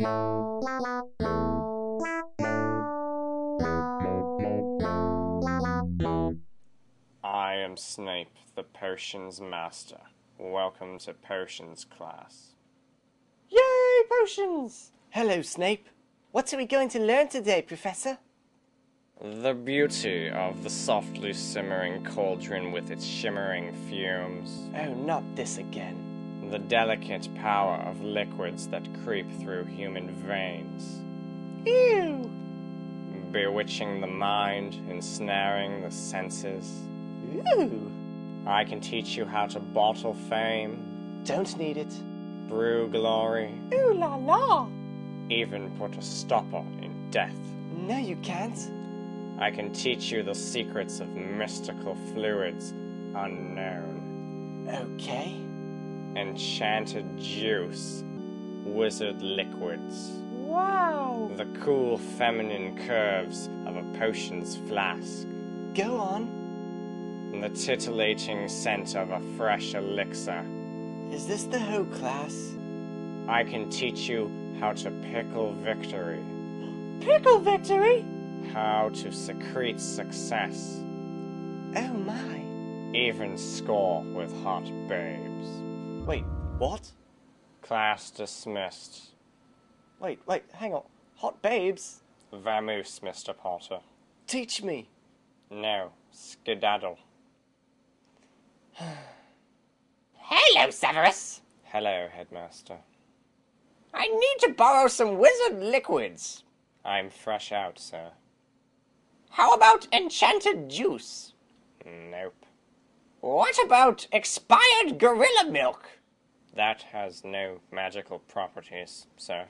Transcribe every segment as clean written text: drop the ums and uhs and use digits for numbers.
I am Snape, the potions master. Welcome to potions class. Yay, potions! Hello, Snape. What are we going to learn today, Professor? The beauty of the softly simmering cauldron with its shimmering fumes. Oh, not this again. The delicate power of liquids that creep through human veins. Ew! Bewitching the mind, ensnaring the senses. Ooh! I can teach you how to bottle fame, Don't need it. brew glory, Ooh la la! even put a stopper in death. No, you can't. I can teach you the secrets of mystical fluids unknown. Okay. Enchanted juice, wizard liquids, Wow! the cool feminine curves of a potion's flask, Go on. the titillating scent of a fresh elixir. Is this the whole class? I can teach you how to pickle victory, Pickle victory? how to secrete success, Oh my. even score with hot babes. Wait, what? Class dismissed. Wait, hang on. Hot babes? Vamoose, Mr. Potter. Teach me. No, skedaddle. Hello, Severus. Hello, Headmaster. I need to borrow some wizard liquids. I'm fresh out, sir. How about enchanted juice? Nope. What about expired gorilla milk? That has no magical properties, sir.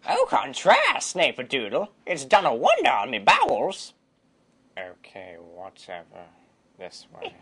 Au contraire, Snape-a-doodle. It's done a wonder on me bowels. Okay, whatever. This way.